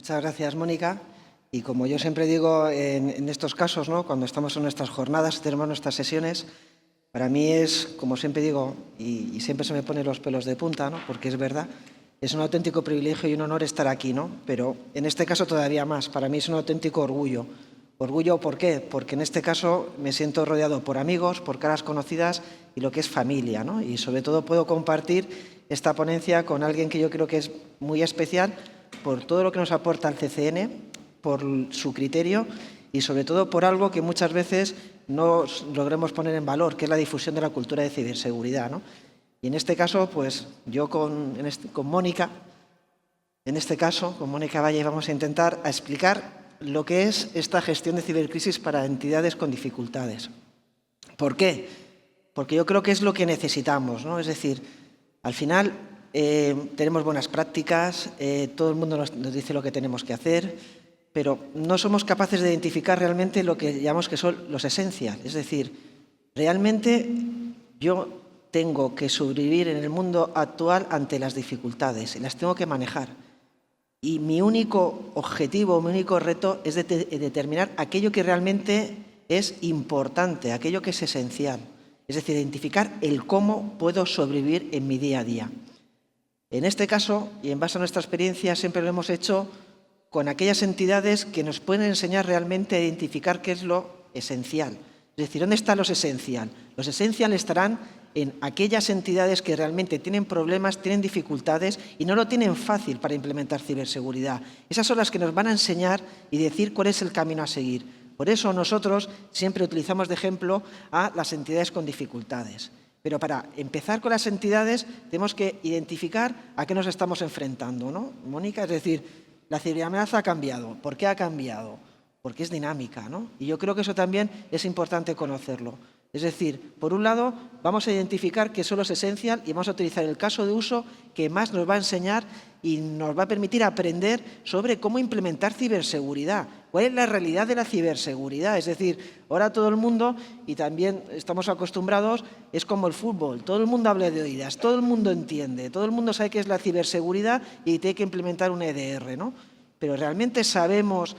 Muchas gracias, Mónica. Y como yo siempre digo en estos casos, ¿no?, cuando estamos en nuestras jornadas, tenemos nuestras sesiones, para mí es, como siempre digo, y siempre se me ponen los pelos de punta, ¿no?, porque es verdad, es un auténtico privilegio y un honor estar aquí, ¿no? Pero en este caso todavía más. Para mí es un auténtico orgullo. ¿Orgullo por qué? Porque en este caso me siento rodeado por amigos, por caras conocidas y lo que es familia, ¿no? Y sobre todo puedo compartir esta ponencia con alguien que yo creo que es muy especial por todo lo que nos aporta el CCN, por su criterio y sobre todo por algo que muchas veces no logremos poner en valor, que es la difusión de la cultura de ciberseguridad, ¿no? Y en este caso, pues yo con Mónica, en este caso, con Mónica Valle, vamos a intentar explicar lo que es esta gestión de cibercrisis para entidades con dificultades. ¿Por qué? Porque yo creo que es lo que necesitamos, ¿no? Es decir, al final tenemos buenas prácticas, todo el mundo nos dice lo que tenemos que hacer, pero no somos capaces de identificar realmente lo que llamamos que son los esenciales. Es decir, realmente yo tengo que sobrevivir en el mundo actual ante las dificultades y las tengo que manejar. Y mi único objetivo, mi único reto es determinar aquello que realmente es importante, aquello que es esencial. Es decir, identificar el cómo puedo sobrevivir en mi día a día. En este caso, y en base a nuestra experiencia, siempre lo hemos hecho con aquellas entidades que nos pueden enseñar realmente a identificar qué es lo esencial. Es decir, ¿dónde está lo esencial? Los esenciales estarán en aquellas entidades que realmente tienen problemas, tienen dificultades y no lo tienen fácil para implementar ciberseguridad. Esas son las que nos van a enseñar y decir cuál es el camino a seguir. Por eso nosotros siempre utilizamos de ejemplo a las entidades con dificultades. Pero para empezar con las entidades tenemos que identificar a qué nos estamos enfrentando, ¿no, Mónica? Es decir, la ciberamenaza ha cambiado. ¿Por qué ha cambiado? Porque es dinámica, ¿no? Y yo creo que eso también es importante conocerlo. Es decir, por un lado, vamos a identificar qué son los esenciales y vamos a utilizar el caso de uso que más nos va a enseñar y nos va a permitir aprender sobre cómo implementar ciberseguridad. ¿Cuál es la realidad de la ciberseguridad? Es decir, ahora todo el mundo, y también estamos acostumbrados, es como el fútbol. Todo el mundo habla de oídas, todo el mundo entiende, todo el mundo sabe qué es la ciberseguridad y tiene que implementar un EDR, ¿no? Pero ¿realmente sabemos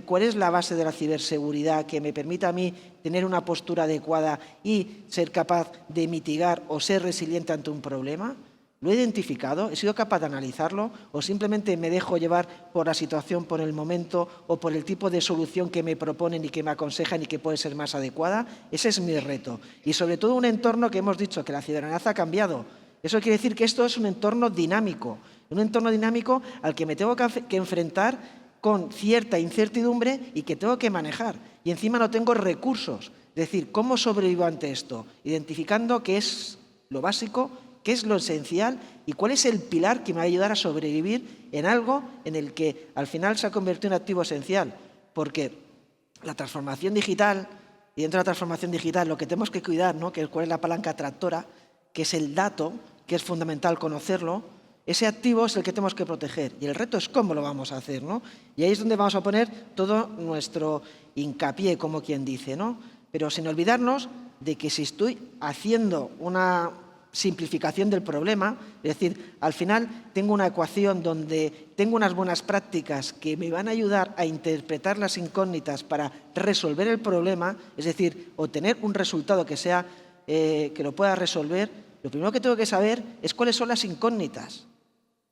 cuál es la base de la ciberseguridad que me permita a mí tener una postura adecuada y ser capaz de mitigar o ser resiliente ante un problema? ¿Lo he identificado? ¿He sido capaz de analizarlo? ¿O simplemente me dejo llevar por la situación, por el momento o por el tipo de solución que me proponen y que me aconsejan y que puede ser más adecuada? Ese es mi reto. Y sobre todo un entorno que hemos dicho que la ciberamenaza ha cambiado. Eso quiere decir que esto es un entorno dinámico al que me tengo que enfrentar con cierta incertidumbre y que tengo que manejar. Y encima no tengo recursos. Es decir, ¿cómo sobrevivo ante esto? Identificando qué es lo básico, qué es lo esencial y cuál es el pilar que me va a ayudar a sobrevivir en algo en el que al final se ha convertido en activo esencial. Porque la transformación digital, y dentro de la transformación digital lo que tenemos que cuidar, ¿no?, que cuál es la palanca tractora, que es el dato, que es fundamental conocerlo. Ese activo es el que tenemos que proteger y el reto es cómo lo vamos a hacer, ¿no? Y ahí es donde vamos a poner todo nuestro hincapié, como quien dice, ¿no? Pero sin olvidarnos de que si estoy haciendo una simplificación del problema, es decir, al final tengo una ecuación donde tengo unas buenas prácticas que me van a ayudar a interpretar las incógnitas para resolver el problema, es decir, obtener un resultado que sea que lo pueda resolver. Lo primero que tengo que saber es cuáles son las incógnitas.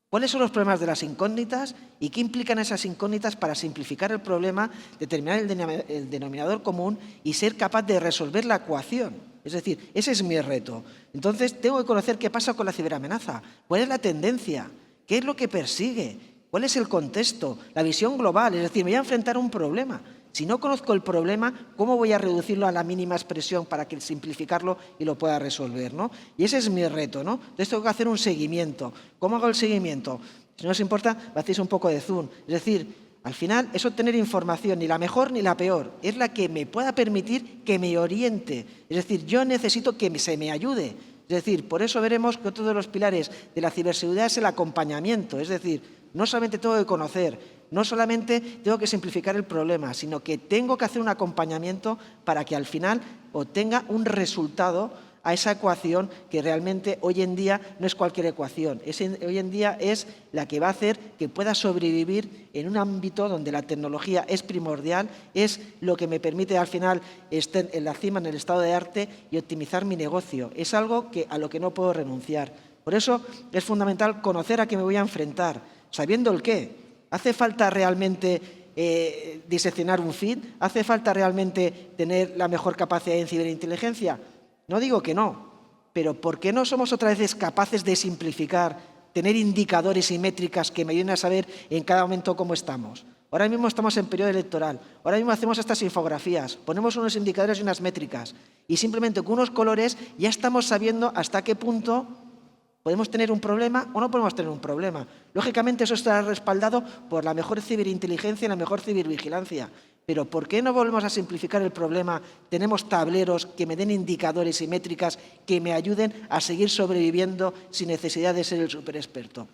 ¿Cuáles son los problemas de las incógnitas y qué implican esas incógnitas para simplificar el problema, determinar el denominador común y ser capaz de resolver la ecuación? Es decir, ese es mi reto. Entonces, tengo que conocer qué pasa con la ciberamenaza, cuál es la tendencia, qué es lo que persigue, cuál es el contexto, la visión global. Es decir, me voy a enfrentar a un problema. Si no conozco el problema, ¿cómo voy a reducirlo a la mínima expresión para que simplificarlo y lo pueda resolver, ¿no? Y ese es mi reto, ¿no? Entonces tengo que hacer un seguimiento. ¿Cómo hago el seguimiento? Si no os importa, me hacéis un poco de zoom. Es decir, al final es obtener información, ni la mejor ni la peor. Es la que me pueda permitir que me oriente. Es decir, yo necesito que se me ayude. Es decir, por eso veremos que otro de los pilares de la ciberseguridad es el acompañamiento. Es decir, no solamente tengo que conocer, no solamente tengo que simplificar el problema, sino que tengo que hacer un acompañamiento para que al final obtenga un resultado a esa ecuación que realmente hoy en día no es cualquier ecuación. Hoy en día es la que va a hacer que pueda sobrevivir en un ámbito donde la tecnología es primordial, es lo que me permite al final estar en la cima, en el estado de arte y optimizar mi negocio. Es algo a lo que no puedo renunciar. Por eso es fundamental conocer a qué me voy a enfrentar, sabiendo el qué. ¿Hace falta realmente diseccionar un feed? ¿Hace falta realmente tener la mejor capacidad en ciberinteligencia? No digo que no, pero ¿por qué no somos otra vez capaces de simplificar, tener indicadores y métricas que me ayuden a saber en cada momento cómo estamos? Ahora mismo estamos en periodo electoral, ahora mismo hacemos estas infografías, ponemos unos indicadores y unas métricas y simplemente con unos colores ya estamos sabiendo hasta qué punto podemos tener un problema o no podemos tener un problema. Lógicamente eso estará respaldado por la mejor ciberinteligencia y la mejor cibervigilancia. Pero ¿por qué no volvemos a simplificar el problema? Tenemos tableros que me den indicadores y métricas que me ayuden a seguir sobreviviendo sin necesidad de ser el superexperto.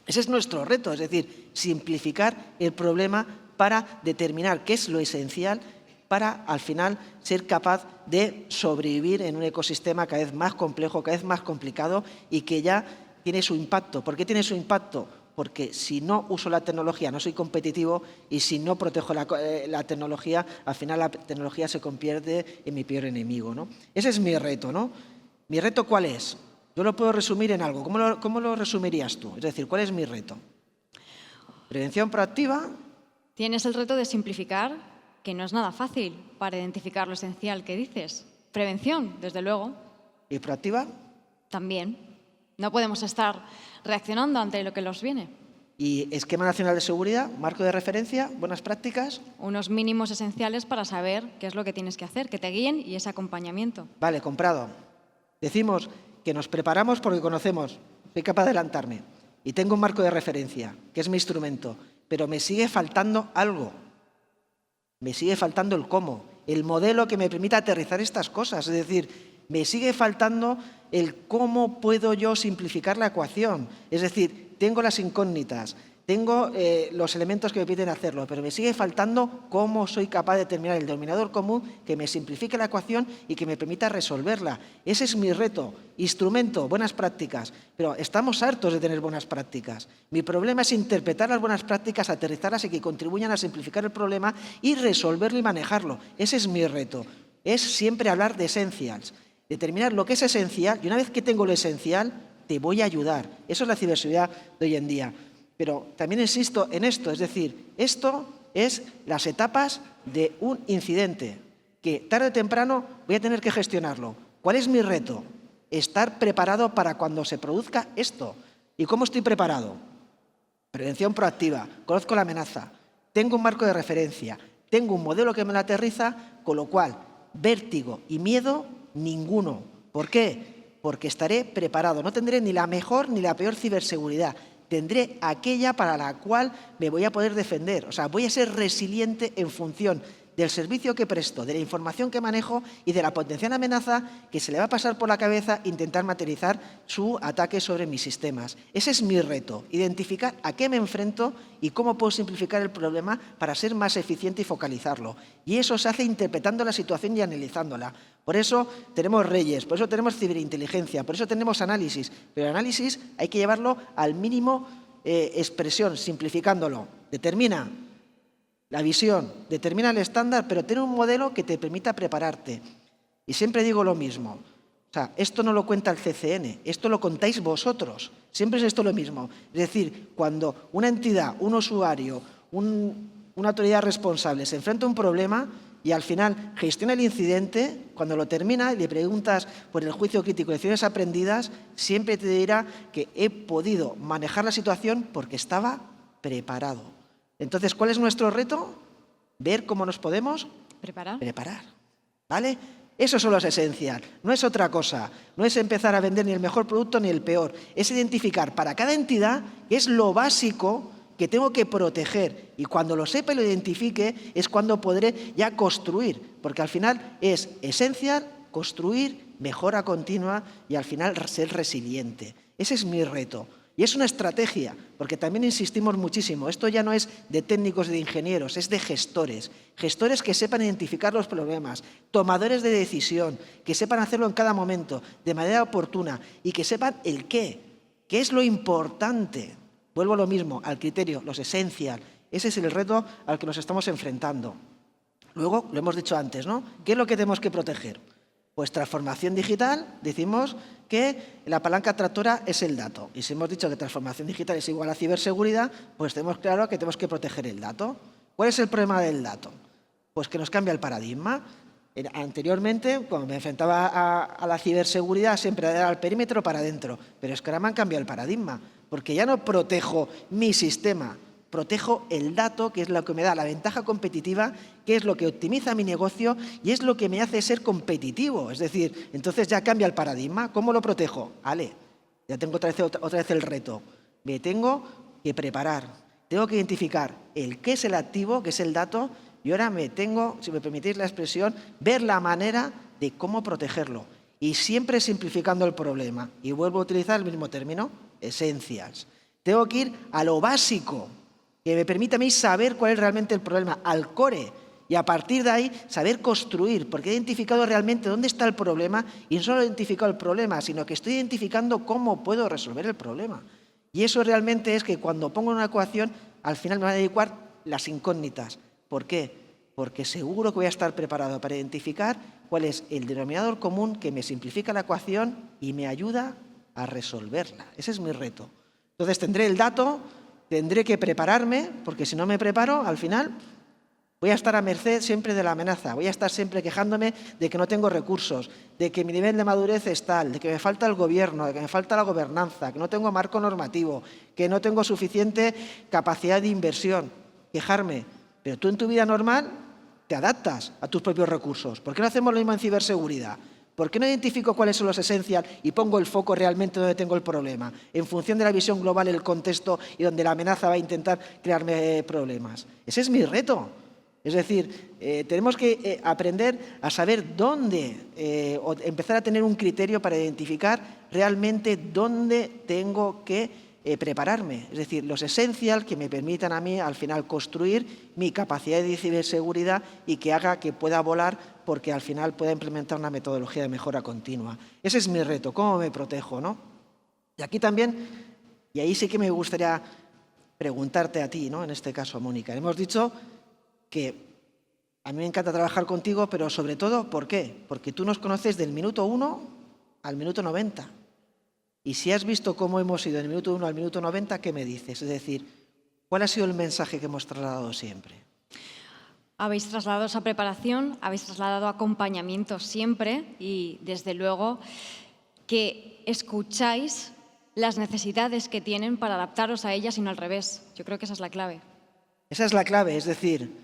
Ese es nuestro reto, es decir, simplificar el problema para determinar qué es lo esencial para, al final, ser capaz de sobrevivir en un ecosistema cada vez más complejo, cada vez más complicado y que ya tiene su impacto. ¿Por qué tiene su impacto? Porque si no uso la tecnología no soy competitivo y si no protejo la tecnología, al final la tecnología se convierte en mi peor enemigo, ¿no? Ese es mi reto, ¿no? ¿Mi reto cuál es? Yo lo puedo resumir en algo. ¿Cómo lo resumirías tú? Es decir, ¿cuál es mi reto? Prevención proactiva. Tienes el reto de simplificar, que no es nada fácil para identificar lo esencial que dices. Prevención, desde luego. ¿Y proactiva? También. No podemos estar reaccionando ante lo que nos viene. ¿Y esquema nacional de seguridad, marco de referencia, buenas prácticas? Unos mínimos esenciales para saber qué es lo que tienes que hacer, que te guíen y ese acompañamiento. Vale, comprado. Decimos que nos preparamos porque conocemos, soy capaz de adelantarme y tengo un marco de referencia, que es mi instrumento, pero me sigue faltando algo. Me sigue faltando el cómo, el modelo que me permita aterrizar estas cosas. Es decir, me sigue faltando el cómo puedo yo simplificar la ecuación. Es decir, tengo las incógnitas, tengo los elementos que me permiten hacerlo, pero me sigue faltando cómo soy capaz de determinar el denominador común que me simplifique la ecuación y que me permita resolverla. Ese es mi reto. Instrumento, buenas prácticas. Pero estamos hartos de tener buenas prácticas. Mi problema es interpretar las buenas prácticas, aterrizarlas y que contribuyan a simplificar el problema y resolverlo y manejarlo. Ese es mi reto. Es siempre hablar de essentials. Determinar lo que es esencial y una vez que tengo lo esencial, te voy a ayudar. Eso es la ciberseguridad de hoy en día. Pero también insisto en esto, es decir, esto es las etapas de un incidente que tarde o temprano voy a tener que gestionarlo. ¿Cuál es mi reto? Estar preparado para cuando se produzca esto. ¿Y cómo estoy preparado? Prevención proactiva, conozco la amenaza, tengo un marco de referencia, tengo un modelo que me lo aterriza, con lo cual vértigo y miedo ninguno. ¿Por qué? Porque estaré preparado, no tendré ni la mejor ni la peor ciberseguridad. Tendré aquella para la cual me voy a poder defender. O sea, voy a ser resiliente en función del servicio que presto, de la información que manejo y de la potencial amenaza que se le va a pasar por la cabeza intentar materializar su ataque sobre mis sistemas. Ese es mi reto, identificar a qué me enfrento y cómo puedo simplificar el problema para ser más eficiente y focalizarlo. Y eso se hace interpretando la situación y analizándola. Por eso tenemos reyes, por eso tenemos ciberinteligencia, por eso tenemos análisis. Pero el análisis hay que llevarlo al mínimo expresión, simplificándolo. Determina la visión, determina el estándar, pero tiene un modelo que te permita prepararte. Y siempre digo lo mismo. O sea, esto no lo cuenta el CCN, esto lo contáis vosotros. Siempre es esto lo mismo. Es decir, cuando una entidad, un usuario, una autoridad responsable se enfrenta a un problema y al final gestiona el incidente, cuando lo termina y le preguntas por el juicio crítico y lecciones aprendidas, siempre te dirá que he podido manejar la situación porque estaba preparado. Entonces, ¿cuál es nuestro reto? Ver cómo nos podemos preparar. ¿Vale? Eso solo es esencial, no es otra cosa. No es empezar a vender ni el mejor producto ni el peor. Es identificar para cada entidad qué es lo básico que tengo que proteger. Y cuando lo sepa y lo identifique, es cuando podré ya construir. Porque al final es esencial construir, mejora continua y al final ser resiliente. Ese es mi reto. Y es una estrategia, porque también insistimos muchísimo, esto ya no es de técnicos y de ingenieros, es de gestores. Gestores que sepan identificar los problemas, tomadores de decisión, que sepan hacerlo en cada momento, de manera oportuna, y que sepan el qué es lo importante. Vuelvo a lo mismo, al criterio, los esencial. Ese es el reto al que nos estamos enfrentando. Luego, lo hemos dicho antes, ¿no? ¿Qué es lo que tenemos que proteger? Pues transformación digital, decimos que la palanca tractora es el dato. Y si hemos dicho que transformación digital es igual a ciberseguridad, pues tenemos claro que tenemos que proteger el dato. ¿Cuál es el problema del dato? Pues que nos cambia el paradigma. Anteriormente, cuando me enfrentaba a la ciberseguridad, siempre era el perímetro para adentro. Pero es que ahora me han cambiado el paradigma, porque ya no protejo mi sistema, protejo el dato, que es lo que me da la ventaja competitiva, que es lo que optimiza mi negocio y es lo que me hace ser competitivo. Es decir, entonces ya cambia el paradigma. ¿Cómo lo protejo? Ale, ya tengo otra vez el reto. Me tengo que preparar, tengo que identificar el qué es el activo, qué es el dato, y ahora me tengo, si me permitís la expresión, ver la manera de cómo protegerlo. Y siempre simplificando el problema. Y vuelvo a utilizar el mismo término, essentials. Tengo que ir a lo básico, que me permite a mí saber cuál es realmente el problema, al core, y a partir de ahí saber construir, porque he identificado realmente dónde está el problema, y no solo he identificado el problema, sino que estoy identificando cómo puedo resolver el problema. Y eso realmente es que cuando pongo una ecuación, al final me van a dedicar las incógnitas. ¿Por qué? Porque seguro que voy a estar preparado para identificar cuál es el denominador común que me simplifica la ecuación y me ayuda a resolverla. Ese es mi reto. Entonces tendré el dato, tendré que prepararme, porque si no me preparo, al final voy a estar a merced siempre de la amenaza, voy a estar siempre quejándome de que no tengo recursos, de que mi nivel de madurez es tal, de que me falta el gobierno, de que me falta la gobernanza, que no tengo marco normativo, que no tengo suficiente capacidad de inversión. Quejarme. Pero tú en tu vida normal te adaptas a tus propios recursos. ¿Por qué no hacemos lo mismo en ciberseguridad? ¿Por qué no identifico cuáles son los esenciales y pongo el foco realmente donde tengo el problema? En función de la visión global, el contexto y donde la amenaza va a intentar crearme problemas. Ese es mi reto. Es decir, tenemos que aprender a saber dónde, o empezar a tener un criterio para identificar realmente dónde tengo que prepararme. Es decir, los esenciales que me permitan a mí al final construir mi capacidad de ciberseguridad y que haga que pueda volar porque al final pueda implementar una metodología de mejora continua. Ese es mi reto, cómo me protejo, ¿no? Y aquí también, y ahí sí que me gustaría preguntarte a ti, ¿no? En este caso, Mónica. Hemos dicho que a mí me encanta trabajar contigo, pero sobre todo, ¿por qué? Porque tú nos conoces del minuto 1 al minuto 90. Y si has visto cómo hemos ido del minuto 1 al minuto 90, ¿qué me dices? Es decir, ¿cuál ha sido el mensaje que hemos trasladado siempre? Habéis trasladado esa preparación, habéis trasladado acompañamiento siempre y, desde luego, que escucháis las necesidades que tienen para adaptaros a ellas y no al revés. Yo creo que esa es la clave. Esa es la clave, es decir,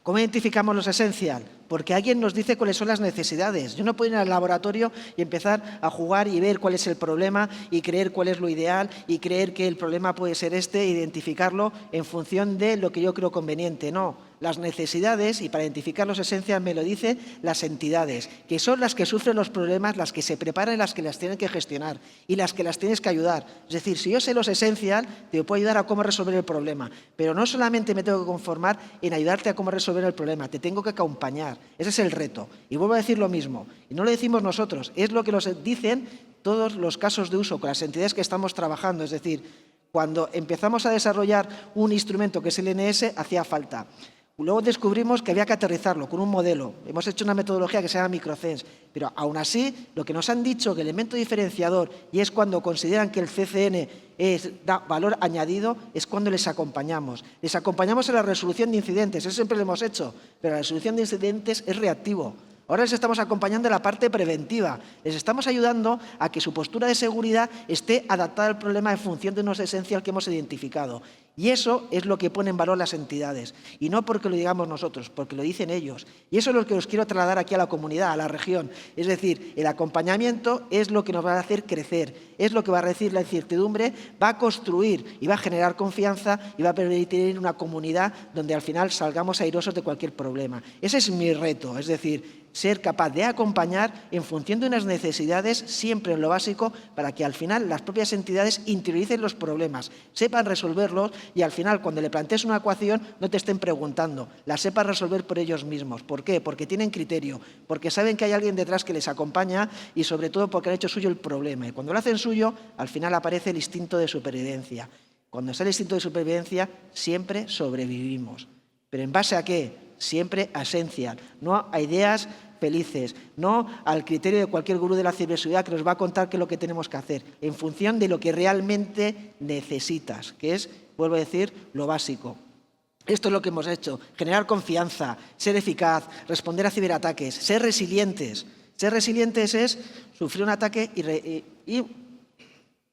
¿cómo identificamos los esencial? Porque alguien nos dice cuáles son las necesidades. Yo no puedo ir al laboratorio y empezar a jugar y ver cuál es el problema y creer cuál es lo ideal y creer que el problema puede ser este, identificarlo en función de lo que yo creo conveniente. No, las necesidades, y para identificar los esenciales me lo dicen las entidades, que son las que sufren los problemas, las que se preparan y las que las tienen que gestionar y las que las tienes que ayudar. Es decir, si yo sé los esencial, te puedo ayudar a cómo resolver el problema, pero no solamente me tengo que conformar en ayudarte a cómo resolver el problema, te tengo que acompañar. Ese es el reto. Y vuelvo a decir lo mismo, y no lo decimos nosotros, es lo que nos dicen todos los casos de uso con las entidades que estamos trabajando. Es decir, cuando empezamos a desarrollar un instrumento que es el NS, hacía falta. Luego descubrimos que había que aterrizarlo con un modelo. Hemos hecho una metodología que se llama MicroCens, pero aún así lo que nos han dicho que el elemento diferenciador, y es cuando consideran que el CCN da valor añadido, es cuando les acompañamos. Les acompañamos en la resolución de incidentes, eso siempre lo hemos hecho, pero la resolución de incidentes es reactivo. Ahora les estamos acompañando en la parte preventiva. Les estamos ayudando a que su postura de seguridad esté adaptada al problema en función de unos esenciales que hemos identificado. Y eso es lo que pone en valor las entidades. Y no porque lo digamos nosotros, porque lo dicen ellos. Y eso es lo que os quiero trasladar aquí a la comunidad, a la región. Es decir, el acompañamiento es lo que nos va a hacer crecer, es lo que va a reducir la incertidumbre, va a construir y va a generar confianza y va a permitir una comunidad donde al final salgamos airosos de cualquier problema. Ese es mi reto, es decir, ser capaz de acompañar en función de unas necesidades, siempre en lo básico, para que al final las propias entidades interioricen los problemas, sepan resolverlos y al final cuando le plantees una ecuación no te estén preguntando, la sepan resolver por ellos mismos. ¿Por qué? Porque tienen criterio, porque saben que hay alguien detrás que les acompaña y sobre todo porque han hecho suyo el problema. Y cuando lo hacen suyo, al final aparece el instinto de supervivencia. Cuando está el instinto de supervivencia, siempre sobrevivimos. ¿Pero en base a qué? Siempre a esencia, no a ideas felices, no al criterio de cualquier gurú de la ciberseguridad que nos va a contar qué es lo que tenemos que hacer, en función de lo que realmente necesitas, que es, vuelvo a decir, lo básico. Esto es lo que hemos hecho, generar confianza, ser eficaz, responder a ciberataques, ser resilientes. Ser resilientes es sufrir un ataque y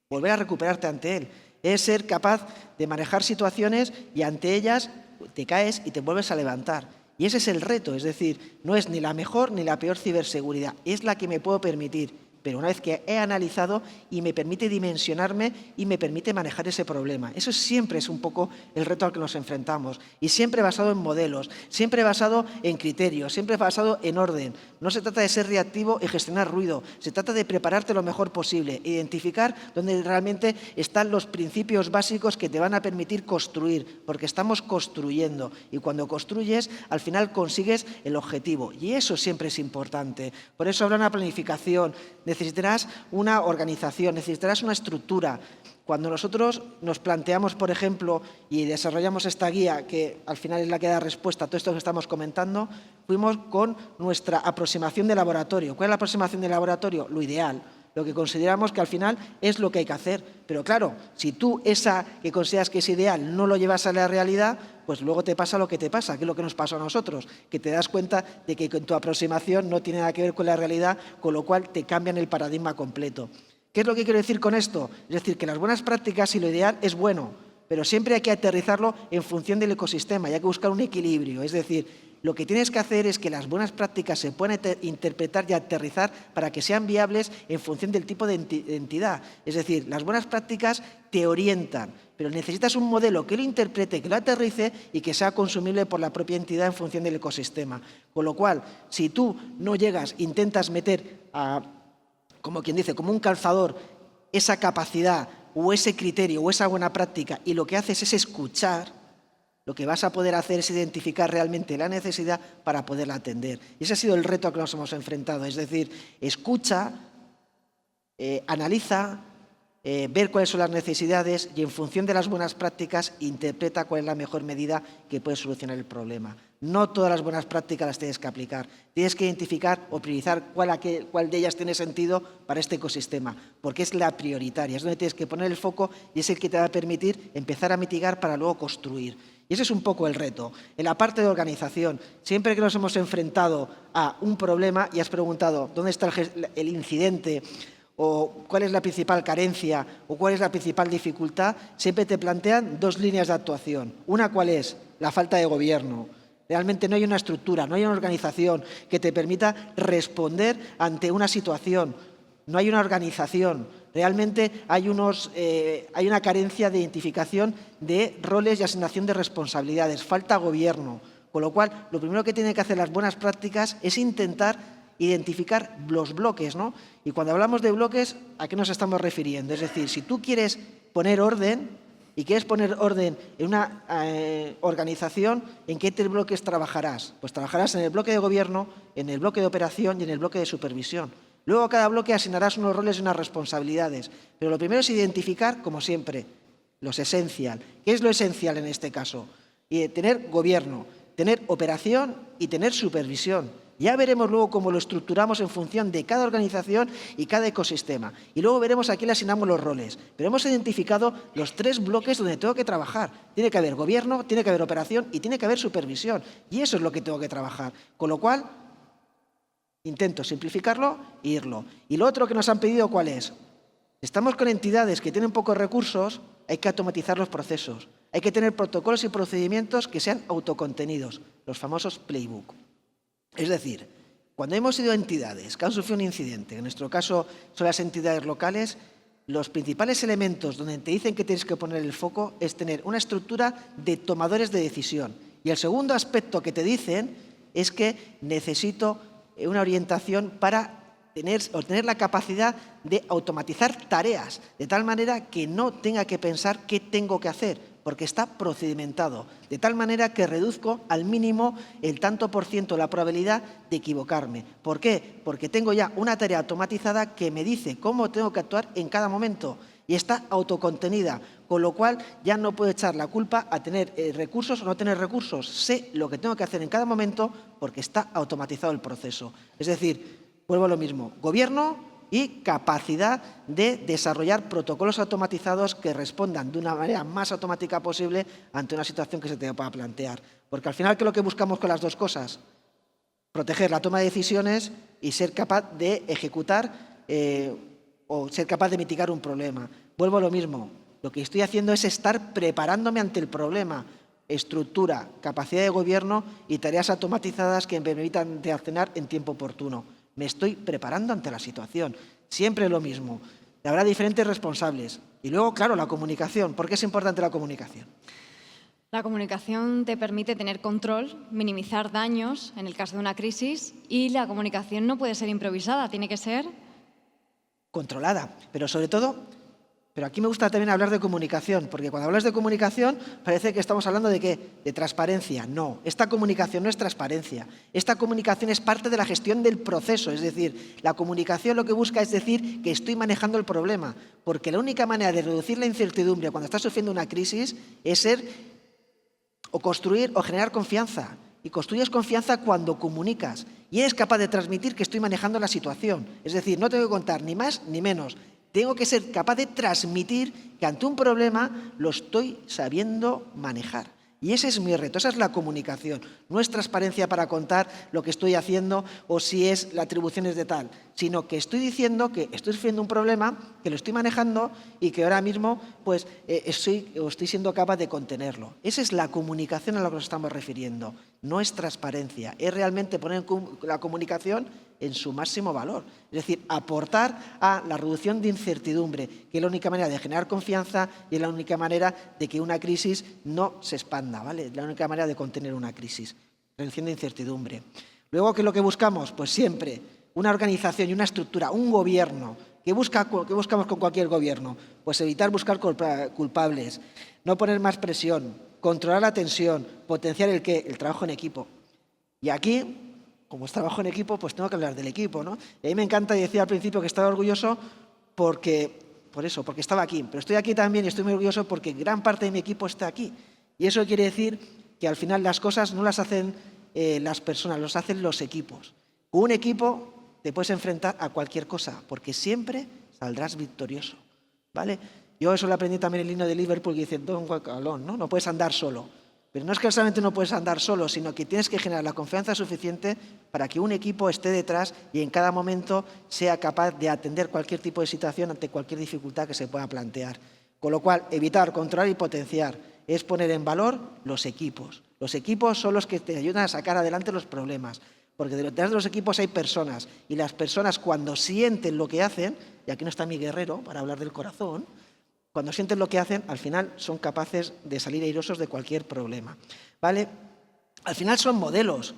volver a recuperarte ante él. Es ser capaz de manejar situaciones y ante ellas te caes y te vuelves a levantar. Y ese es el reto, es decir, no es ni la mejor ni la peor ciberseguridad, es la que me puedo permitir. Pero una vez que he analizado y me permite dimensionarme y me permite manejar ese problema. Eso siempre es un poco el reto al que nos enfrentamos. Y siempre basado en modelos, siempre basado en criterios, siempre basado en orden. No se trata de ser reactivo y gestionar ruido. Se trata de prepararte lo mejor posible, identificar dónde realmente están los principios básicos que te van a permitir construir, porque estamos construyendo. Y cuando construyes, al final consigues el objetivo. Y eso siempre es importante. Por eso habrá una planificación. Necesitarás una organización, necesitarás una estructura. Cuando nosotros nos planteamos, por ejemplo, y desarrollamos esta guía, que al final es la que da respuesta a todo esto que estamos comentando, fuimos con nuestra aproximación de laboratorio. ¿Cuál es la aproximación de laboratorio? Lo ideal, lo que consideramos que al final es lo que hay que hacer. Pero claro, si tú esa que consideras que es ideal no lo llevas a la realidad, pues luego te pasa lo que te pasa, que es lo que nos pasó a nosotros, que te das cuenta de que con tu aproximación no tiene nada que ver con la realidad, con lo cual te cambian el paradigma completo. ¿Qué es lo que quiero decir con esto? Es decir, que las buenas prácticas y lo ideal es bueno, pero siempre hay que aterrizarlo en función del ecosistema y hay que buscar un equilibrio. Es decir, lo que tienes que hacer es que las buenas prácticas se puedan interpretar y aterrizar para que sean viables en función del tipo de entidad. Es decir, las buenas prácticas te orientan, pero necesitas un modelo que lo interprete, que lo aterrice y que sea consumible por la propia entidad en función del ecosistema. Con lo cual, si tú no llegas, intentas meter, como quien dice, como un calzador, esa capacidad o ese criterio o esa buena práctica y lo que haces es escuchar, lo que vas a poder hacer es identificar realmente la necesidad para poderla atender. Y ese ha sido el reto al que nos hemos enfrentado. Es decir, escucha, analiza, ver cuáles son las necesidades y en función de las buenas prácticas interpreta cuál es la mejor medida que puede solucionar el problema. No todas las buenas prácticas las tienes que aplicar. Tienes que identificar o priorizar cuál de ellas tiene sentido para este ecosistema, porque es la prioritaria, es donde tienes que poner el foco y es el que te va a permitir empezar a mitigar para luego construir. Y ese es un poco el reto. En la parte de organización, siempre que nos hemos enfrentado a un problema y has preguntado dónde está el incidente o cuál es la principal carencia o cuál es la principal dificultad, siempre te plantean dos líneas de actuación. Una, ¿cuál es? La falta de gobierno. Realmente no hay una estructura, no hay una organización que te permita responder ante una situación. No hay una organización. Realmente hay una carencia de identificación de roles y asignación de responsabilidades. Falta gobierno. Con lo cual, lo primero que tienen que hacer las buenas prácticas es intentar identificar los bloques, ¿no? Y cuando hablamos de bloques, ¿a qué nos estamos refiriendo? Es decir, si tú quieres poner orden y quieres poner orden en una organización, ¿en qué tres bloques trabajarás? Pues trabajarás en el bloque de gobierno, en el bloque de operación y en el bloque de supervisión. Luego a cada bloque asignarás unos roles y unas responsabilidades. Pero lo primero es identificar, como siempre, lo esencial. ¿Qué es lo esencial en este caso? Y tener gobierno, tener operación y tener supervisión. Ya veremos luego cómo lo estructuramos en función de cada organización y cada ecosistema. Y luego veremos a quién le asignamos los roles. Pero hemos identificado los tres bloques donde tengo que trabajar. Tiene que haber gobierno, tiene que haber operación y tiene que haber supervisión. Y eso es lo que tengo que trabajar. Con lo cual, intento simplificarlo e irlo. Y lo otro que nos han pedido, ¿cuál es? Estamos con entidades que tienen pocos recursos, hay que automatizar los procesos. Hay que tener protocolos y procedimientos que sean autocontenidos, los famosos playbook. Es decir, cuando hemos ido a entidades que han sufrido un incidente, en nuestro caso son las entidades locales, los principales elementos donde te dicen que tienes que poner el foco es tener una estructura de tomadores de decisión. Y el segundo aspecto que te dicen es que necesito una orientación para tener la capacidad de automatizar tareas, de tal manera que no tenga que pensar qué tengo que hacer, porque está procedimentado, de tal manera que reduzco al mínimo el tanto por ciento la probabilidad de equivocarme. ¿Por qué? Porque tengo ya una tarea automatizada que me dice cómo tengo que actuar en cada momento y está autocontenida, con lo cual ya no puedo echar la culpa a tener recursos o no tener recursos. Sé lo que tengo que hacer en cada momento porque está automatizado el proceso. Es decir, vuelvo a lo mismo, gobierno y capacidad de desarrollar protocolos automatizados que respondan de una manera más automática posible ante una situación que se te pueda plantear. Porque al final, ¿qué es lo que buscamos con las dos cosas? Proteger la toma de decisiones y ser capaz de ejecutar o ser capaz de mitigar un problema. Vuelvo a lo mismo, lo que estoy haciendo es estar preparándome ante el problema. Estructura, capacidad de gobierno y tareas automatizadas que me permitan reaccionar en tiempo oportuno. Me estoy preparando ante la situación. Siempre lo mismo. Habrá diferentes responsables. Y luego, claro, la comunicación. ¿Por qué es importante la comunicación? La comunicación te permite tener control, minimizar daños en el caso de una crisis, y la comunicación no puede ser improvisada, tiene que ser controlada, pero sobre todo, pero aquí me gusta también hablar de comunicación, porque cuando hablas de comunicación parece que estamos hablando de ¿qué? De transparencia. No, esta comunicación no es transparencia. Esta comunicación es parte de la gestión del proceso, es decir, la comunicación lo que busca es decir que estoy manejando el problema, porque la única manera de reducir la incertidumbre cuando estás sufriendo una crisis es ser o construir o generar confianza. Y construyes confianza cuando comunicas y eres capaz de transmitir que estoy manejando la situación. Es decir, no tengo que contar ni más ni menos. Tengo que ser capaz de transmitir que ante un problema lo estoy sabiendo manejar. Y ese es mi reto, esa es la comunicación. No es transparencia para contar lo que estoy haciendo o si es la atribución es de tal, sino que estoy diciendo que estoy sufriendo un problema, que lo estoy manejando y que ahora mismo pues, estoy siendo capaz de contenerlo. Esa es la comunicación a la que nos estamos refiriendo. No es transparencia, es realmente poner la comunicación en su máximo valor. Es decir, aportar a la reducción de incertidumbre, que es la única manera de generar confianza y es la única manera de que una crisis no se expanda, ¿vale? Es la única manera de contener una crisis, reducción de incertidumbre. Luego, ¿qué es lo que buscamos? Pues siempre una organización y una estructura, un gobierno. ¿Qué buscamos con cualquier gobierno? Pues evitar buscar culpables, no poner más presión, controlar la tensión, potenciar el ¿qué? El trabajo en equipo. Y aquí, como es trabajo en equipo, pues tengo que hablar del equipo, ¿no? Y a mí me encanta, y decía al principio que estaba orgulloso porque estaba aquí. Pero estoy aquí también y estoy muy orgulloso porque gran parte de mi equipo está aquí. Y eso quiere decir que al final las cosas no las hacen las personas, los hacen los equipos. Con un equipo te puedes enfrentar a cualquier cosa porque siempre saldrás victorioso, ¿vale? Yo eso lo aprendí también en el himno de Liverpool que dice Don't walk alone, ¿no? No puedes andar solo. Pero no es que solamente no puedes andar solo, sino que tienes que generar la confianza suficiente para que un equipo esté detrás y en cada momento sea capaz de atender cualquier tipo de situación ante cualquier dificultad que se pueda plantear. Con lo cual, evitar, controlar y potenciar es poner en valor los equipos. Los equipos son los que te ayudan a sacar adelante los problemas, porque detrás de los equipos hay personas y las personas cuando sienten lo que hacen, y aquí no está mi guerrero para hablar del corazón, cuando sienten lo que hacen, al final son capaces de salir airosos de cualquier problema, ¿vale? Al final son modelos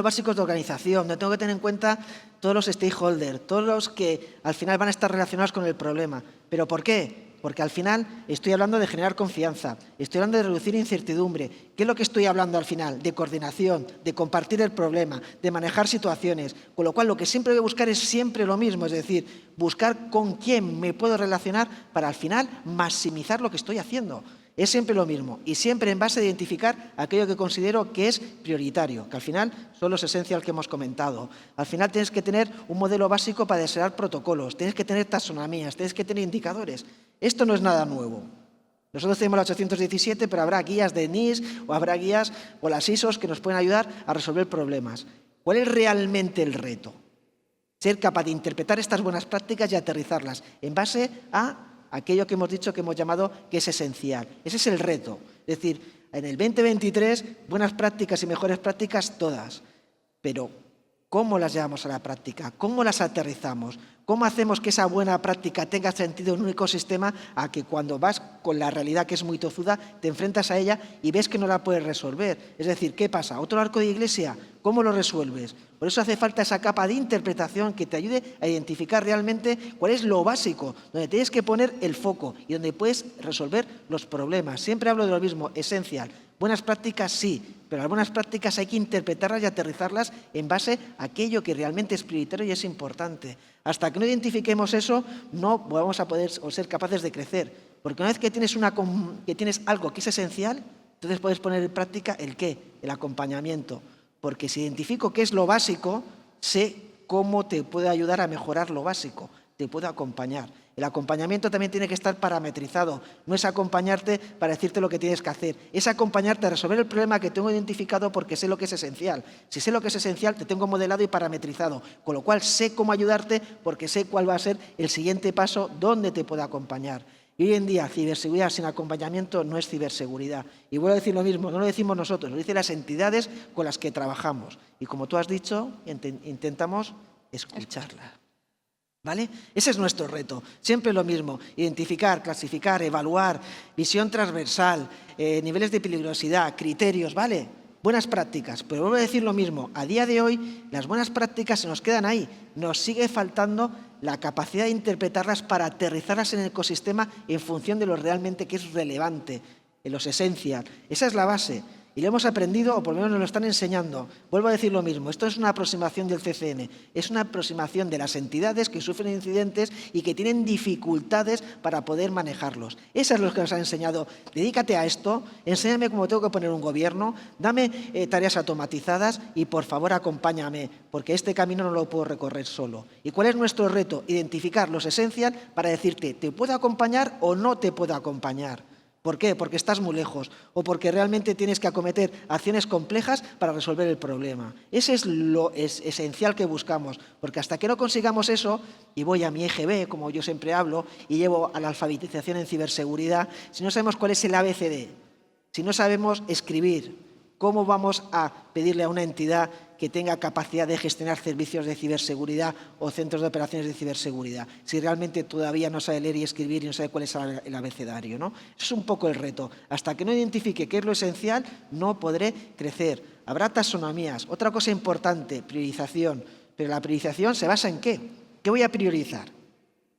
básicos de organización, donde tengo que tener en cuenta todos los stakeholders, todos los que al final van a estar relacionados con el problema. ¿Pero por qué? Porque al final estoy hablando de generar confianza, estoy hablando de reducir incertidumbre. ¿Qué es lo que estoy hablando al final? De coordinación, de compartir el problema, de manejar situaciones. Con lo cual, lo que siempre voy a buscar es siempre lo mismo, es decir, buscar con quién me puedo relacionar para al final maximizar lo que estoy haciendo. Es siempre lo mismo y siempre en base a identificar aquello que considero que es prioritario, que al final son los esenciales que hemos comentado. Al final tienes que tener un modelo básico para desarrollar protocolos, tienes que tener taxonomías, tienes que tener indicadores. Esto no es nada nuevo. Nosotros tenemos la 817, pero habrá guías de NIS o habrá guías o las ISOs que nos pueden ayudar a resolver problemas. ¿Cuál es realmente el reto? Ser capaz de interpretar estas buenas prácticas y aterrizarlas en base a aquello que hemos dicho, que hemos llamado que es esencial. Ese es el reto. Es decir, en el 2023, buenas prácticas y mejores prácticas todas. Pero, ¿cómo las llevamos a la práctica? ¿Cómo las aterrizamos? ¿Cómo hacemos que esa buena práctica tenga sentido en un ecosistema a que cuando vas con la realidad que es muy tozuda, te enfrentas a ella y ves que no la puedes resolver? Es decir, ¿qué pasa? ¿Otro arco de iglesia? ¿Cómo lo resuelves? Por eso hace falta esa capa de interpretación que te ayude a identificar realmente cuál es lo básico, donde tienes que poner el foco y donde puedes resolver los problemas. Siempre hablo de lo mismo, esencial. Buenas prácticas sí, pero las buenas prácticas hay que interpretarlas y aterrizarlas en base a aquello que realmente es prioritario y es importante. Hasta que no identifiquemos eso, no vamos a poder o ser capaces de crecer. Porque una vez que tienes algo que es esencial, entonces puedes poner en práctica el qué, el acompañamiento. Porque si identifico qué es lo básico, sé cómo te puede ayudar a mejorar lo básico, te puedo acompañar. El acompañamiento también tiene que estar parametrizado, no es acompañarte para decirte lo que tienes que hacer, es acompañarte a resolver el problema que tengo identificado porque sé lo que es esencial. Si sé lo que es esencial, te tengo modelado y parametrizado, con lo cual sé cómo ayudarte porque sé cuál va a ser el siguiente paso donde te puedo acompañar. Y hoy en día, ciberseguridad sin acompañamiento no es ciberseguridad. Y vuelvo a decir lo mismo, no lo decimos nosotros, lo dicen las entidades con las que trabajamos. Y como tú has dicho, intentamos escucharla. ¿Vale? Ese es nuestro reto. Siempre lo mismo, identificar, clasificar, evaluar, visión transversal, niveles de peligrosidad, criterios, ¿vale? Buenas prácticas, pero vuelvo a decir lo mismo, a día de hoy las buenas prácticas se nos quedan ahí, nos sigue faltando la capacidad de interpretarlas para aterrizarlas en el ecosistema en función de lo realmente que es relevante, en los esencial. Esa es la base. Y lo hemos aprendido, o por lo menos nos lo están enseñando. Vuelvo a decir lo mismo, esto es una aproximación del CCN, es una aproximación de las entidades que sufren incidentes y que tienen dificultades para poder manejarlos. Eso es lo que nos han enseñado. Dedícate a esto, enséñame cómo tengo que poner un gobierno, dame tareas automatizadas y por favor acompáñame, porque este camino no lo puedo recorrer solo. ¿Y cuál es nuestro reto? Identificar los esencial para decirte, ¿te puedo acompañar o no te puedo acompañar? ¿Por qué? Porque estás muy lejos o porque realmente tienes que acometer acciones complejas para resolver el problema. Ese es lo esencial que buscamos, porque hasta que no consigamos eso, y voy a mi eje B, como yo siempre hablo, y llevo a la alfabetización en ciberseguridad, si no sabemos cuál es el ABCD, si no sabemos escribir, ¿cómo vamos a pedirle a una entidad que tenga capacidad de gestionar servicios de ciberseguridad o centros de operaciones de ciberseguridad, si realmente todavía no sabe leer y escribir y no sabe cuál es el abecedario, ¿no? Eso es un poco el reto. Hasta que no identifique qué es lo esencial, no podré crecer. Habrá taxonomías. Otra cosa importante, priorización. Pero la priorización se basa en ¿qué? ¿Qué voy a priorizar?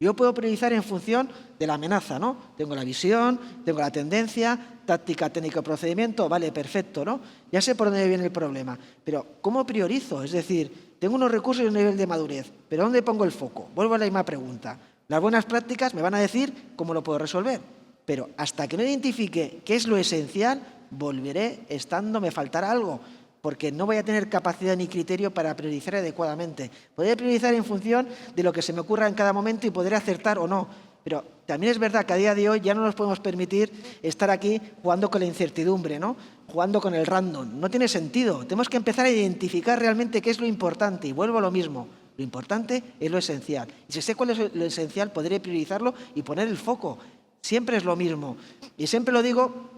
Yo puedo priorizar en función de la amenaza, ¿no? Tengo la visión, tengo la tendencia, táctica, técnica, procedimiento, vale, perfecto, ¿no? Ya sé por dónde viene el problema, pero ¿cómo priorizo? Es decir, tengo unos recursos y un nivel de madurez, pero ¿dónde pongo el foco? Vuelvo a la misma pregunta. Las buenas prácticas me van a decir cómo lo puedo resolver, pero hasta que no identifique qué es lo esencial, volveré estando, me faltará algo, porque no voy a tener capacidad ni criterio para priorizar adecuadamente. Podré priorizar en función de lo que se me ocurra en cada momento y podré acertar o no. Pero también es verdad que a día de hoy ya no nos podemos permitir estar aquí jugando con la incertidumbre, ¿no? Jugando con el random. No tiene sentido. Tenemos que empezar a identificar realmente qué es lo importante. Y vuelvo a lo mismo. Lo importante es lo esencial. Y si sé cuál es lo esencial, podré priorizarlo y poner el foco. Siempre es lo mismo. Y siempre lo digo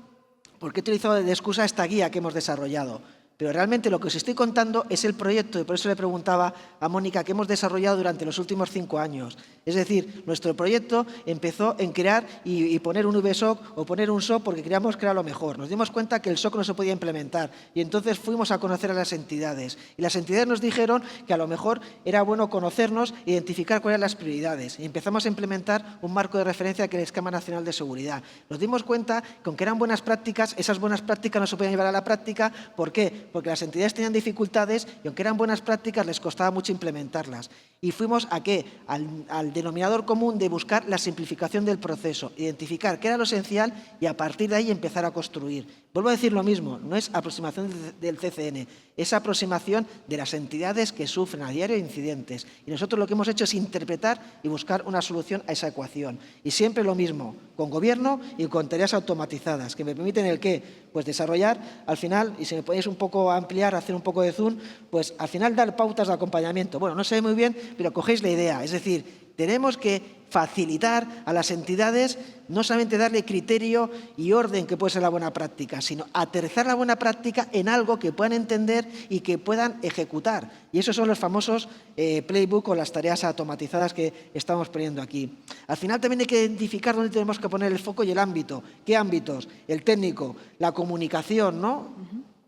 porque he utilizado de excusa esta guía que hemos desarrollado. Pero realmente lo que os estoy contando es el proyecto, y por eso le preguntaba a Mónica, que hemos desarrollado durante los últimos 5 años. Es decir, nuestro proyecto empezó en crear y poner un VSOC o poner un SOC porque creíamos que era lo mejor. Nos dimos cuenta que el SOC no se podía implementar y entonces fuimos a conocer a las entidades. Y las entidades nos dijeron que a lo mejor era bueno conocernos e identificar cuáles eran las prioridades. Y empezamos a implementar un marco de referencia que es el Esquema Nacional de Seguridad. Nos dimos cuenta que aunque eran buenas prácticas, esas buenas prácticas no se podían llevar a la práctica. ¿Por qué? Porque las entidades tenían dificultades y aunque eran buenas prácticas les costaba mucho implementarlas. Y fuimos ¿a qué? Al denominador común de buscar la simplificación del proceso, identificar qué era lo esencial y a partir de ahí empezar a construir. Vuelvo a decir lo mismo, no es aproximación del CCN, es aproximación de las entidades que sufren a diario incidentes. Y nosotros lo que hemos hecho es interpretar y buscar una solución a esa ecuación. Y siempre lo mismo, con gobierno y con tareas automatizadas, que me permiten el qué, pues desarrollar al final, y si me podéis un poco ampliar, hacer un poco de zoom, pues al final dar pautas de acompañamiento. Bueno, no se ve muy bien, pero cogéis la idea, es decir, tenemos que facilitar a las entidades no solamente darle criterio y orden que puede ser la buena práctica, sino aterrizar la buena práctica en algo que puedan entender y que puedan ejecutar. Y esos son los famosos playbook o las tareas automatizadas que estamos poniendo aquí. Al final también hay que identificar dónde tenemos que poner el foco y el ámbito. ¿Qué ámbitos? El técnico, la comunicación, ¿no?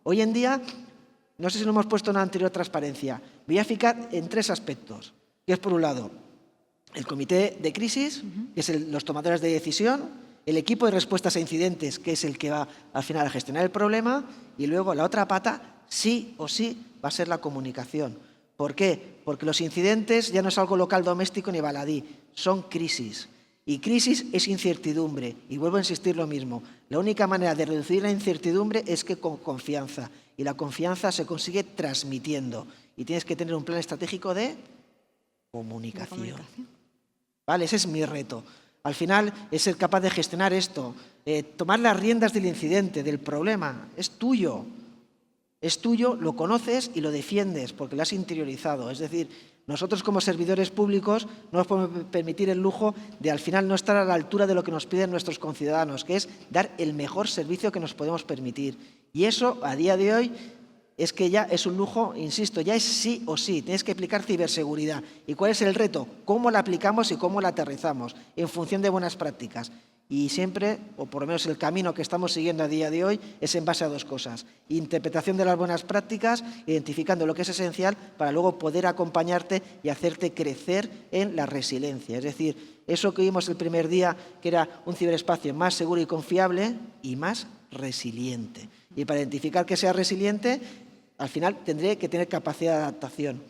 Hoy en día, no sé si lo hemos puesto en la anterior transparencia, voy a fijar en 3 aspectos, que es por un lado el comité de crisis, que es los tomadores de decisión, el equipo de respuestas a incidentes, que es el que va al final a gestionar el problema, y luego la otra pata, sí o sí, va a ser la comunicación. ¿Por qué? Porque los incidentes ya no es algo local, doméstico ni baladí, son crisis. Y crisis es incertidumbre. Y vuelvo a insistir lo mismo. La única manera de reducir la incertidumbre es que con confianza. Y la confianza se consigue transmitiendo. Y tienes que tener un plan estratégico de comunicación. Vale, ese es mi reto. Al final es ser capaz de gestionar esto, tomar las riendas del incidente, del problema. Es tuyo, lo conoces y lo defiendes porque lo has interiorizado. Es decir, nosotros como servidores públicos no nos podemos permitir el lujo de al final no estar a la altura de lo que nos piden nuestros conciudadanos, que es dar el mejor servicio que nos podemos permitir. Y eso, a día de hoy, es que ya es un lujo, insisto, ya es sí o sí. Tienes que aplicar ciberseguridad. ¿Y cuál es el reto? ¿Cómo la aplicamos y cómo la aterrizamos? En función de buenas prácticas. Y siempre, o por lo menos el camino que estamos siguiendo a día de hoy, es en base a 2 cosas. Interpretación de las buenas prácticas, identificando lo que es esencial para luego poder acompañarte y hacerte crecer en la resiliencia. Es decir, eso que vimos el primer día, que era un ciberespacio más seguro y confiable y más resiliente. Y para identificar que sea resiliente, al final tendré que tener capacidad de adaptación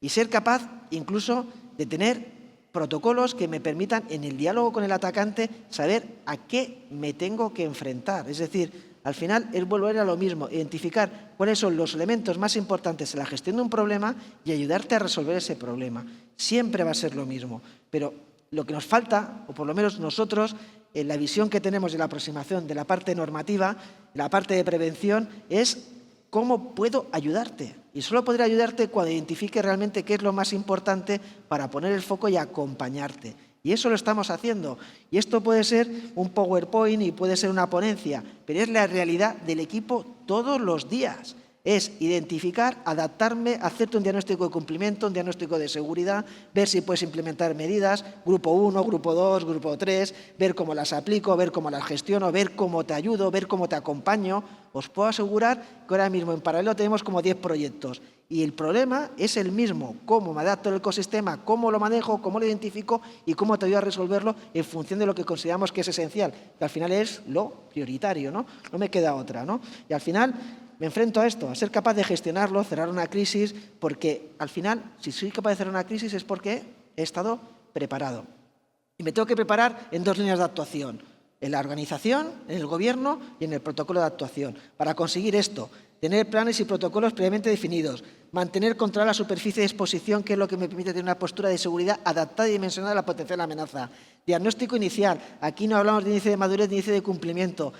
y ser capaz incluso de tener protocolos que me permitan en el diálogo con el atacante saber a qué me tengo que enfrentar. Es decir, al final es volver a lo mismo, identificar cuáles son los elementos más importantes en la gestión de un problema y ayudarte a resolver ese problema. Siempre va a ser lo mismo, pero lo que nos falta, o por lo menos nosotros, en la visión que tenemos de la aproximación de la parte normativa, la parte de prevención, es cómo puedo ayudarte. Y solo podré ayudarte cuando identifique realmente qué es lo más importante para poner el foco y acompañarte. Y eso lo estamos haciendo. Y esto puede ser un PowerPoint y puede ser una ponencia, pero es la realidad del equipo todos los días. Es identificar, adaptarme, hacerte un diagnóstico de cumplimiento, un diagnóstico de seguridad, ver si puedes implementar medidas, grupo 1, grupo 2, grupo 3, ver cómo las aplico, ver cómo las gestiono, ver cómo te ayudo, ver cómo te acompaño. Os puedo asegurar que ahora mismo en paralelo tenemos como 10 proyectos y el problema es el mismo, cómo me adapto al ecosistema, cómo lo manejo, cómo lo identifico y cómo te ayudo a resolverlo en función de lo que consideramos que es esencial, que al final es lo prioritario, ¿no? No me queda otra, ¿no? Y al final me enfrento a esto, a ser capaz de gestionarlo, cerrar una crisis, porque al final, si soy capaz de cerrar una crisis es porque he estado preparado. Y me tengo que preparar en 2 líneas de actuación, en la organización, en el gobierno y en el protocolo de actuación. Para conseguir esto, tener planes y protocolos previamente definidos, mantener controlada la superficie de exposición, que es lo que me permite tener una postura de seguridad adaptada y dimensionada a la potencial amenaza. Diagnóstico inicial, aquí no hablamos de índice de madurez ni índice de cumplimiento.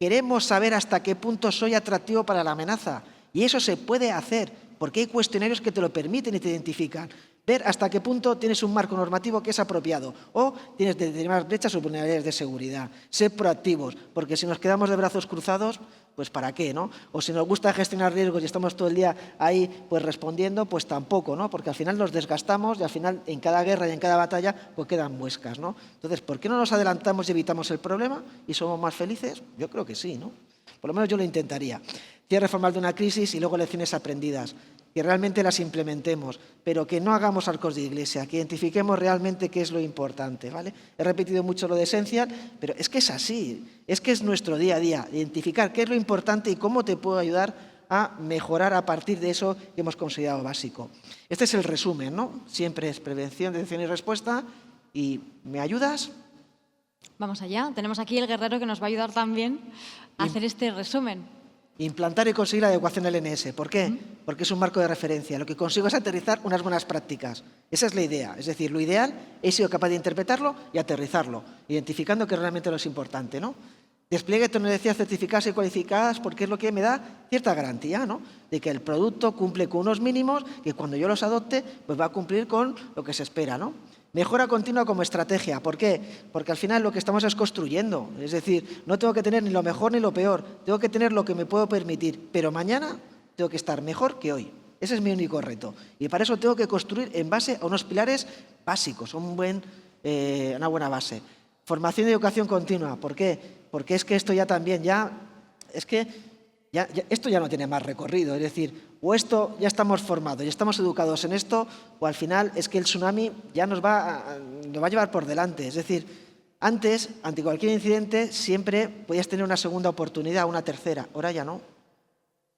Queremos saber hasta qué punto soy atractivo para la amenaza. Y eso se puede hacer, porque hay cuestionarios que te lo permiten y te identifican. Ver hasta qué punto tienes un marco normativo que es apropiado o tienes determinadas brechas o vulnerabilidades de seguridad. Ser proactivos, porque si nos quedamos de brazos cruzados, pues ¿para qué, no? O si nos gusta gestionar riesgos y estamos todo el día ahí pues respondiendo, pues tampoco, ¿no? Porque al final nos desgastamos y al final en cada guerra y en cada batalla pues quedan muescas, ¿no? Entonces, ¿por qué no nos adelantamos y evitamos el problema y somos más felices? Yo creo que sí, ¿no? Por lo menos yo lo intentaría. Cierre formal de una crisis y luego lecciones aprendidas. Que realmente las implementemos, pero que no hagamos arcos de iglesia, que identifiquemos realmente qué es lo importante, ¿vale? He repetido mucho lo de esencial, pero es que es así, es que es nuestro día a día, identificar qué es lo importante y cómo te puedo ayudar a mejorar a partir de eso que hemos considerado básico. Este es el resumen, ¿no? Siempre es prevención, detección y respuesta. ¿Y me ayudas? Vamos allá. Tenemos aquí el guerrero que nos va a ayudar también a hacer este resumen. Implantar y conseguir la adecuación del NS. ¿Por qué? Porque es un marco de referencia. Lo que consigo es aterrizar unas buenas prácticas. Esa es la idea. Es decir, lo ideal he sido capaz de interpretarlo y aterrizarlo, identificando que realmente lo es importante, ¿no? Despliegue de tecnologías certificadas y cualificadas porque es lo que me da cierta garantía, ¿no? De que el producto cumple con unos mínimos que cuando yo los adopte pues va a cumplir con lo que se espera, ¿no? Mejora continua como estrategia. ¿Por qué? Porque al final lo que estamos es construyendo. Es decir, no tengo que tener ni lo mejor ni lo peor. Tengo que tener lo que me puedo permitir. Pero mañana tengo que estar mejor que hoy. Ese es mi único reto. Y para eso tengo que construir en base a unos pilares básicos, una buena base. Formación y educación continua. ¿Por qué? Porque es que esto ya también, esto ya no tiene más recorrido. Es decir, o esto ya estamos formados y estamos educados en esto, o al final es que el tsunami ya nos va a llevar por delante. Es decir, antes, ante cualquier incidente, siempre podías tener una segunda oportunidad, una tercera. Ahora ya no.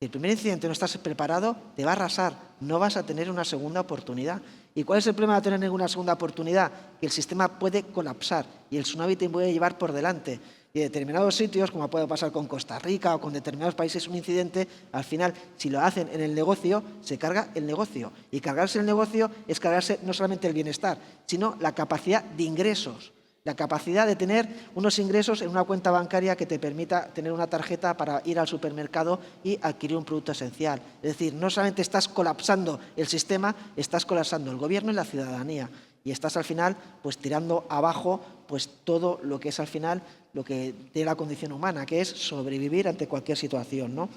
Si el primer incidente no estás preparado, te va a arrasar. No vas a tener una segunda oportunidad. ¿Y cuál es el problema de tener ninguna segunda oportunidad? Que el sistema puede colapsar y el tsunami te puede llevar por delante. Y en determinados sitios, como puede pasar con Costa Rica o con determinados países, un incidente, al final, si lo hacen en el negocio, se carga el negocio. Y cargarse el negocio es cargarse no solamente el bienestar, sino la capacidad de ingresos. La capacidad de tener unos ingresos en una cuenta bancaria que te permita tener una tarjeta para ir al supermercado y adquirir un producto esencial. Es decir, no solamente estás colapsando el sistema, estás colapsando el gobierno y la ciudadanía. Y estás al final pues tirando abajo pues todo lo que es al final lo que tiene la condición humana, que es sobrevivir ante cualquier situación, ¿no?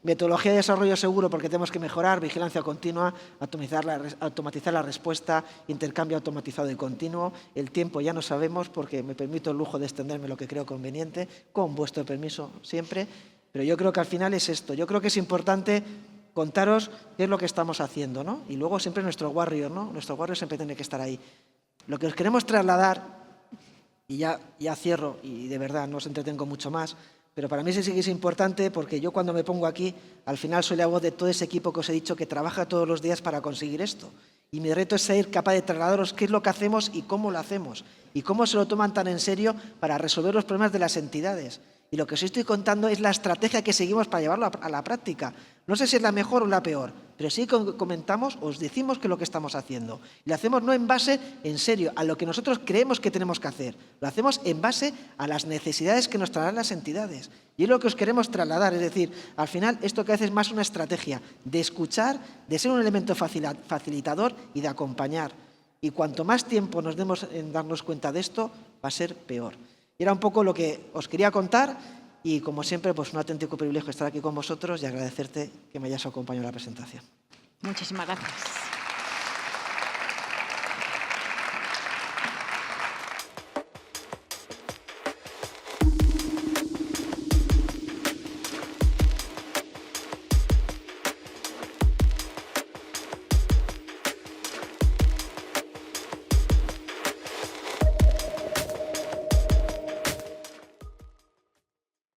Metodología de desarrollo seguro, porque tenemos que mejorar, vigilancia continua, automatizar la respuesta, intercambio automatizado y continuo. El tiempo ya no sabemos, porque me permito el lujo de extenderme lo que creo conveniente, con vuestro permiso siempre, pero yo creo que al final es esto. Yo creo que es importante contaros qué es lo que estamos haciendo, ¿no? Y luego siempre nuestro warrior, ¿no? Nuestro warrior siempre tiene que estar ahí. Lo que os queremos trasladar, y ya cierro, y de verdad no os entretengo mucho más, pero para mí sí que es importante, porque yo cuando me pongo aquí, al final soy la voz de todo ese equipo que os he dicho que trabaja todos los días para conseguir esto. Y mi reto es ser capaz de trasladaros qué es lo que hacemos y cómo lo hacemos. Y cómo se lo toman tan en serio para resolver los problemas de las entidades. Y lo que os estoy contando es la estrategia que seguimos para llevarlo a la práctica. No sé si es la mejor o la peor, pero sí comentamos, os decimos que es lo que estamos haciendo. Y lo hacemos no en base, en serio, a lo que nosotros creemos que tenemos que hacer. Lo hacemos en base a las necesidades que nos traerán las entidades. Y es lo que os queremos trasladar. Es decir, al final esto que hace es más una estrategia de escuchar, de ser un elemento facilitador y de acompañar. Y cuanto más tiempo nos demos en darnos cuenta de esto, va a ser peor. Y era un poco lo que os quería contar y, como siempre, pues un auténtico privilegio estar aquí con vosotros y agradecerte que me hayas acompañado en la presentación. Muchísimas gracias.